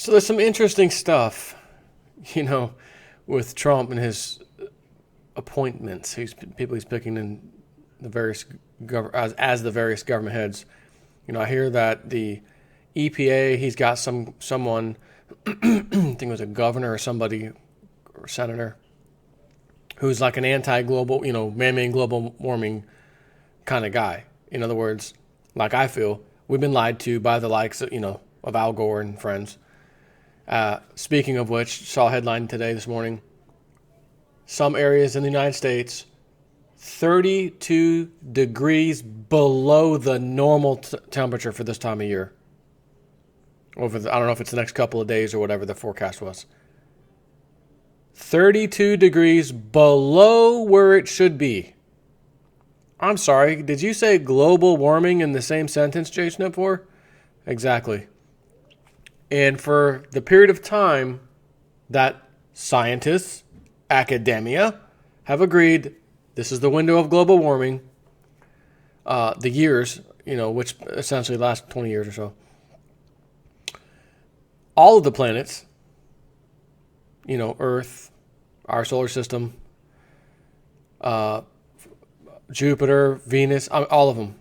So there's some interesting stuff, with Trump and his appointments. People he's picking in the various as the various government heads. I hear that the EPA, he's got someone, I think it was a governor or somebody or senator, who's like an anti-global, man-made global warming kind of guy. In other words, like I feel, we've been lied to by the likes of Al Gore and friends. Speaking of which, saw a headline this morning. Some areas in the United States, 32 degrees below the normal temperature for this time of year. I don't know if it's the next couple of days or whatever the forecast was. 32 degrees below where it should be. I'm sorry, did you say global warming in the same sentence, J-Snip4? Exactly. And for the period of time that scientists, academia, have agreed this is the window of global warming, the years, which essentially last 20 years or so, all of the planets, Earth, our solar system, Jupiter, Venus, all of them,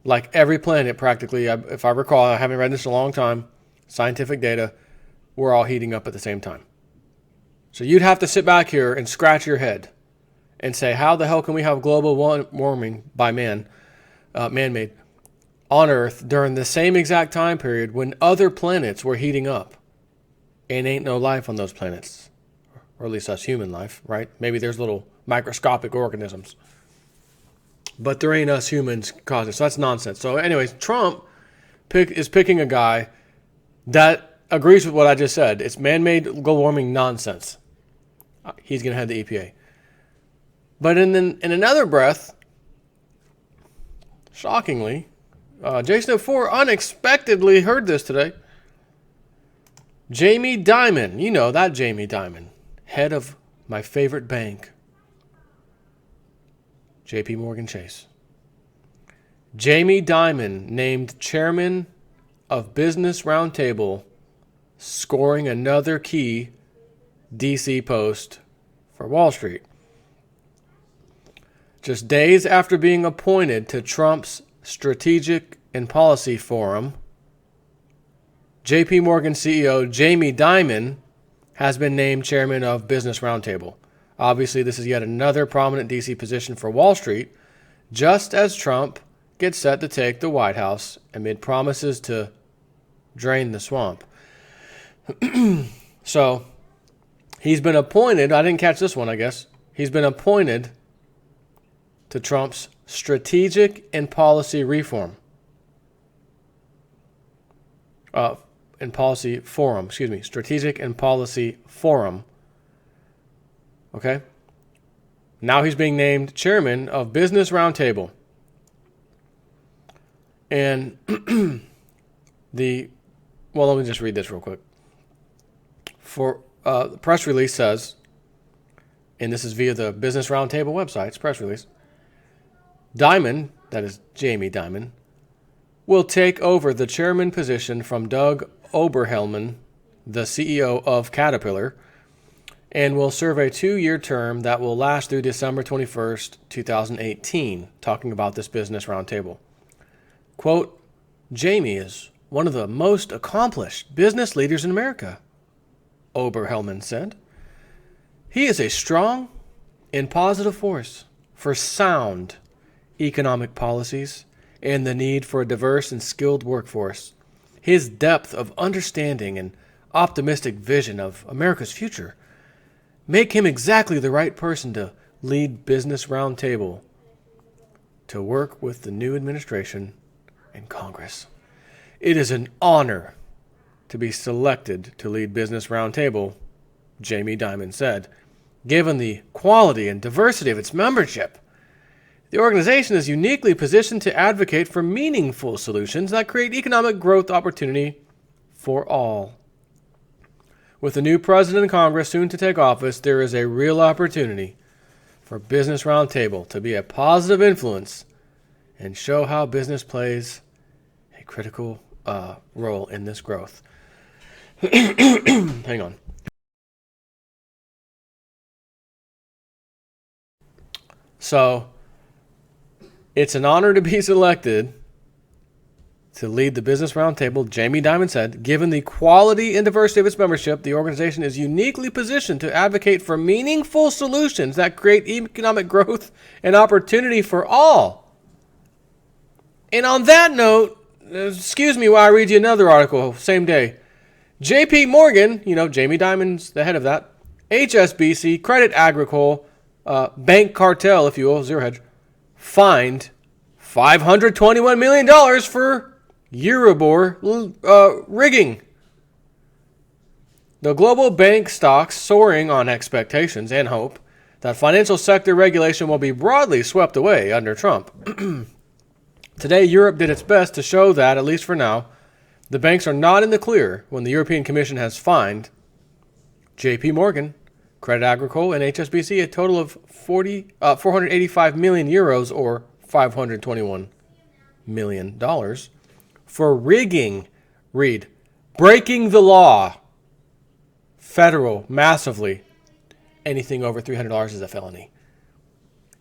like every planet practically, if I recall, I haven't read this in a long time, scientific data, we're all heating up at the same time. So you'd have to sit back here and scratch your head and say, how the hell can we have global warming by man-made, on Earth during the same exact time period when other planets were heating up and ain't no life on those planets, or at least that's human life, right? Maybe there's little microscopic organisms, but there ain't us humans causing it. So that's nonsense. So anyways, Trump is picking a guy that agrees with what I just said. It's man-made global warming nonsense. He's going to head the EPA. But in another breath, shockingly, J-Snip4 unexpectedly heard this today. Jamie Dimon, that Jamie Dimon, head of my favorite bank, J.P. Morgan Chase. Jamie Dimon named chairman of Business Roundtable, scoring another key DC post for Wall Street. Just days after being appointed to Trump's Strategic and Policy Forum, J.P. Morgan CEO Jamie Dimon has been named chairman of Business Roundtable. Obviously, this is yet another prominent DC position for Wall Street, just as Trump gets set to take the White House amid promises to drain the swamp. So, he's been appointed, I didn't catch this one, I guess. He's been appointed to Trump's Strategic and Policy Reform. And Policy Forum, Strategic and Policy Forum. Okay? Now he's being named chairman of Business Roundtable. And let me just read this real quick. For the press release says, and this is via the Business Roundtable website, it's press release, Dimon, that is Jamie Dimon, will take over the chairman position from Doug Oberhelman, the CEO of Caterpillar, and will serve a 2-year term that will last through December 21st, 2018, talking about this Business Roundtable. Quote, Jamie is one of the most accomplished business leaders in America, Oberhelman said. He is a strong and positive force for sound economic policies and the need for a diverse and skilled workforce. His depth of understanding and optimistic vision of America's future make him exactly the right person to lead Business Roundtable to work with the new administration and Congress. It is an honor to be selected to lead Business Roundtable, Jamie Dimon said. Given the quality and diversity of its membership, the organization is uniquely positioned to advocate for meaningful solutions that create economic growth opportunity for all. With the new president and Congress soon to take office, there is a real opportunity for Business Roundtable to be a positive influence and show how business plays a critical role in this growth. Hang on. So, it's an honor to be selected to lead the Business Roundtable, Jamie Dimon said. Given the quality and diversity of its membership, the organization is uniquely positioned to advocate for meaningful solutions that create economic growth and opportunity for all. And on that note, excuse me while I read you another article, same day. JP Morgan, Jamie Dimon's the head of that, HSBC, Credit Agricole, bank cartel, if you will, Zero Hedge, fined $521 million for Euribor rigging. The global bank stocks soaring on expectations and hope that financial sector regulation will be broadly swept away under Trump. Today, Europe did its best to show that, at least for now, the banks are not in the clear when the European Commission has fined JP Morgan, Credit Agricole, and HSBC a total of 485 million euros or $521 million for rigging, breaking the law, federal, massively. Anything over $300 is a felony.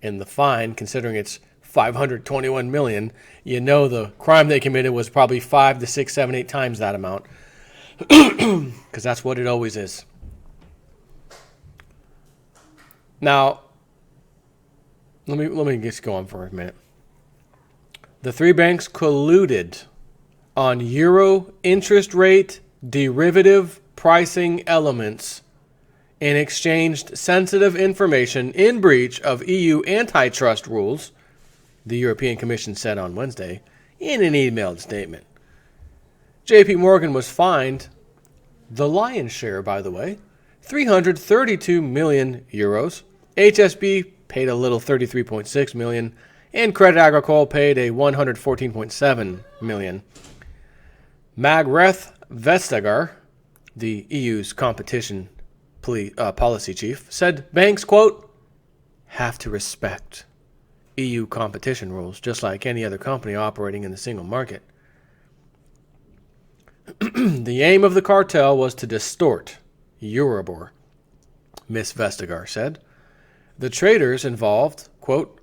And the fine, considering it's $521 million, the crime they committed was probably 5 to 6, 7, 8 times that amount. Because that's what it always is. Now, let me just go on for a minute. The three banks colluded on euro interest rate derivative pricing elements and exchanged sensitive information in breach of EU antitrust rules, the European Commission said on Wednesday in an emailed statement. JP Morgan was fined the lion's share, by the way, 332 million euros. HSB paid a little 33.6 million, and Credit Agricole paid a 114.7 million. Margrethe Vestager, the EU's competition policy chief, said banks, quote, have to respect EU competition rules, just like any other company operating in the single market. The aim of the cartel was to distort Euribor, Ms. Vestager said. The traders involved, quote,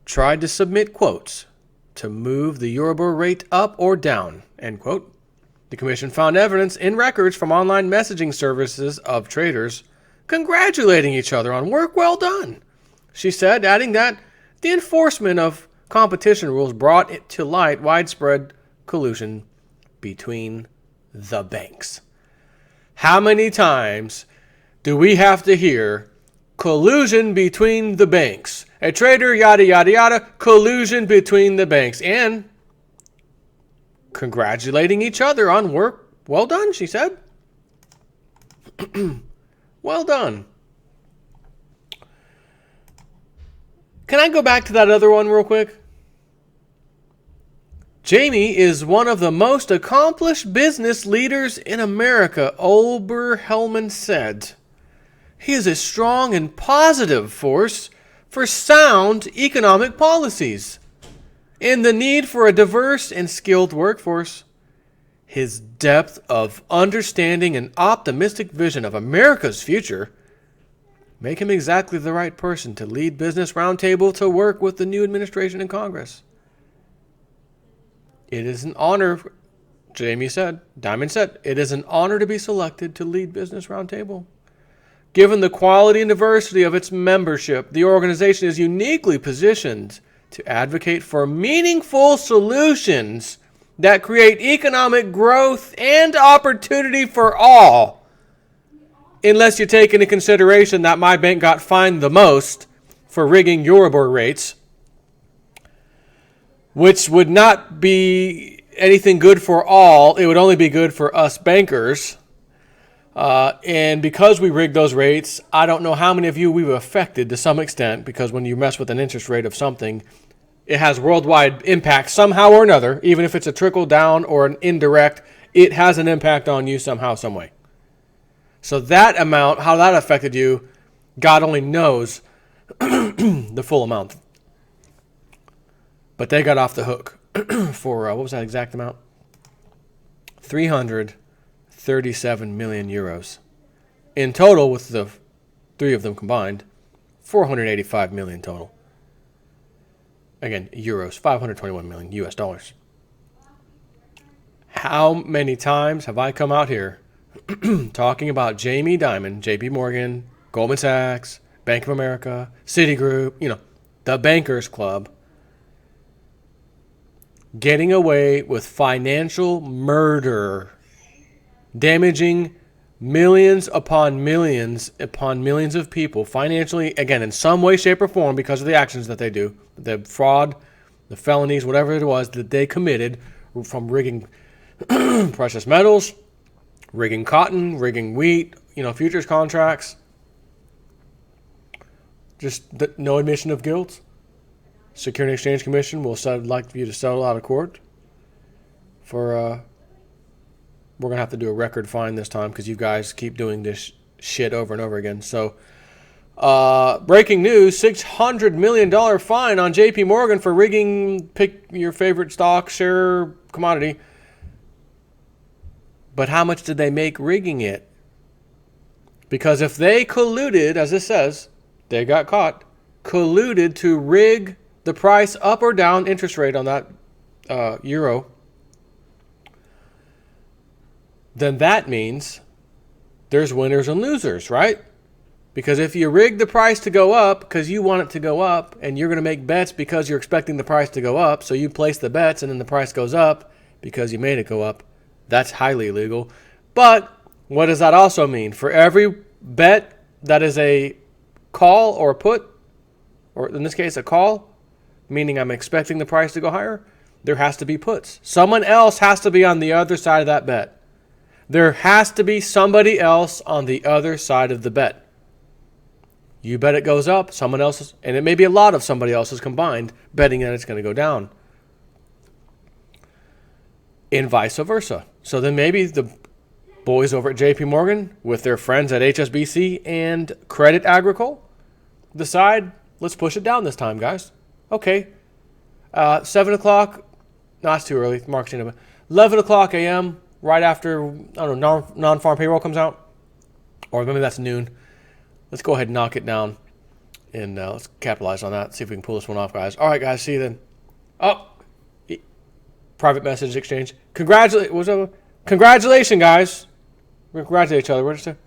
tried to submit quotes to move the Euribor rate up or down, end quote. The commission found evidence in records from online messaging services of traders congratulating each other on work well done, she said, adding that the enforcement of competition rules brought it to light widespread collusion between the banks. How many times do we have to hear collusion between the banks? A trader, yada, yada, yada, collusion between the banks. And congratulating each other on work well done, she said. Well done. Can I go back to that other one real quick? Jamie is one of the most accomplished business leaders in America, Oberhelman said. He is a strong and positive force for sound economic policies and the need for a diverse and skilled workforce. His depth of understanding and optimistic vision of America's future make him exactly the right person to lead Business Roundtable to work with the new administration and Congress. It is an honor, Dimon said, it is an honor to be selected to lead Business Roundtable. Given the quality and diversity of its membership, the organization is uniquely positioned to advocate for meaningful solutions that create economic growth and opportunity for all. Unless you take into consideration that my bank got fined the most for rigging Euribor rates, which would not be anything good for all. It would only be good for us bankers. And because we rigged those rates, I don't know how many of you we've affected to some extent, because when you mess with an interest rate of something, it has worldwide impact somehow or another. Even if it's a trickle down or an indirect, it has an impact on you somehow, some way. So that amount, how that affected you, God only knows the full amount. But they got off the hook for, what was that exact amount? $332 37 million euros. In total, with the three of them combined, 485 million total. Again, euros, 521 million US dollars. How many times have I come out here talking about Jamie Dimon, JP Morgan, Goldman Sachs, Bank of America, Citigroup, the Bankers Club, getting away with financial murder, damaging millions upon millions of people financially, again, in some way, shape, or form because of the actions that they do, the fraud, the felonies, whatever it was that they committed, from rigging precious metals, rigging cotton, rigging wheat, futures contracts. Just no admission of guilt. Security and Exchange Commission will like you to settle out of court for, we're going to have to do a record fine this time because you guys keep doing this shit over and over again. So, breaking news, $600 million fine on JP Morgan for rigging, pick your favorite stock, share, commodity. But how much did they make rigging it? Because if they colluded, as it says, they got caught, colluded to rig the price up or down, interest rate on that euro, then that means there's winners and losers, right? Because if you rig the price to go up because you want it to go up, and you're going to make bets because you're expecting the price to go up, so you place the bets and then the price goes up because you made it go up, that's highly illegal. But what does that also mean? For every bet that is a call or a put, or in this case a call, meaning I'm expecting the price to go higher, there has to be puts. Someone else has to be on the other side of that bet. There has to be somebody else on the other side of the bet. You bet it goes up, someone else's, and it may be a lot of somebody else's combined, betting that it's going to go down. And vice versa. So then maybe the boys over at JP Morgan with their friends at HSBC and Credit Agricole decide, let's push it down this time, guys. Okay. 7 o'clock, no, it's too early. Mark's 11 o'clock a.m., right after, non-farm payroll comes out. Or maybe that's noon. Let's go ahead and knock it down. And let's capitalize on that. See if we can pull this one off, guys. All right, guys. See you then. Oh, private message exchange. Congratulations, guys. We congratulate each other. We're just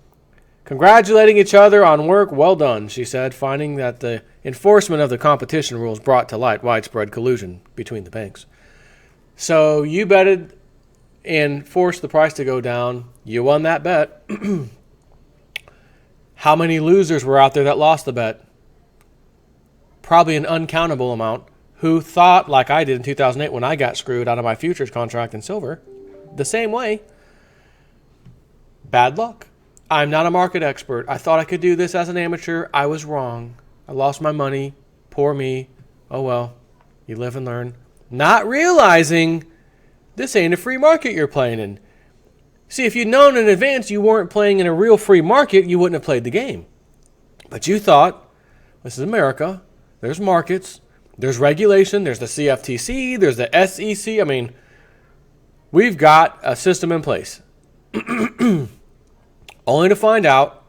congratulating each other on work well done, she said, finding that the enforcement of the competition rules brought to light widespread collusion between the banks. So you betted and forced the price to go down. You won that bet. How many losers were out there that lost the bet? Probably an uncountable amount, who thought, like I did in 2008 when I got screwed out of my futures contract in silver, the same way. Bad luck. I'm not a market expert. I thought I could do this as an amateur. I was wrong. I lost my money. Poor me. Oh well. You live and learn. Not realizing this ain't a free market you're playing in. See, if you'd known in advance you weren't playing in a real free market, you wouldn't have played the game. But you thought, this is America. There's markets. There's regulation. There's the CFTC. There's the SEC. I mean, we've got a system in place. Only to find out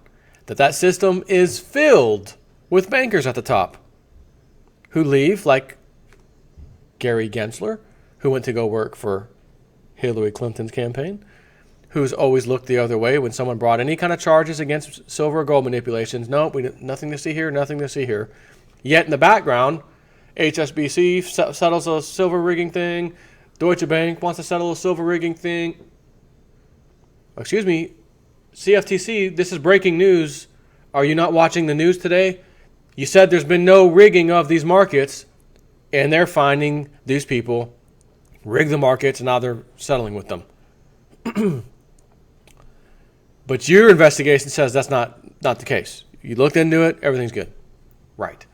that that system is filled with bankers at the top who leave, like Gary Gensler, who went to go work for Hillary Clinton's campaign, who's always looked the other way when someone brought any kind of charges against silver or gold manipulations. No, nothing to see here, nothing to see here. Yet in the background, HSBC settles a silver rigging thing. Deutsche Bank wants to settle a silver rigging thing. Excuse me, CFTC, this is breaking news. Are you not watching the news today? You said there's been no rigging of these markets, and they're finding these people rig the markets, and now they're settling with them. But your investigation says that's not the case. You looked into it, everything's good. Right.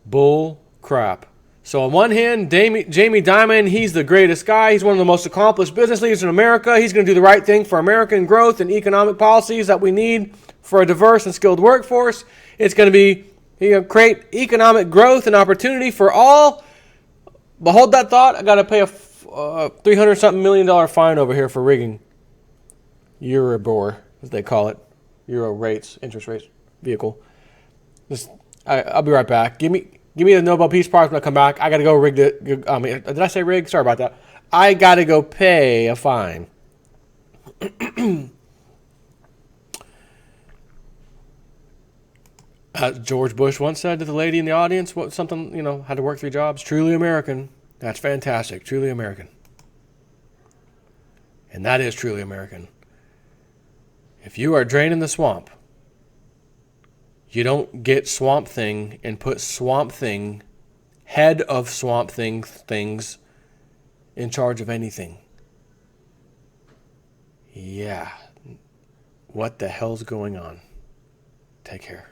Bull crap. So on one hand, Jamie Dimon, he's the greatest guy. He's one of the most accomplished business leaders in America. He's going to do the right thing for American growth and economic policies that we need for a diverse and skilled workforce. It's going to create economic growth and opportunity for all. But hold that thought. I got to pay a $300 something million fine over here for rigging. Euribor, as they call it. Euro rates, interest rates, vehicle. I'll be right back. Give me the Nobel Peace Prize when I come back. I got to go rig the. Did I say rig? Sorry about that. I got to go pay a fine. George Bush once said to the lady in the audience, something, had to work 3 jobs. Truly American. That's fantastic. Truly American. And that is truly American. If you are draining the swamp, you don't get Swamp Thing and put Swamp Thing, head of Swamp Thing things, in charge of anything. Yeah. What the hell's going on? Take care.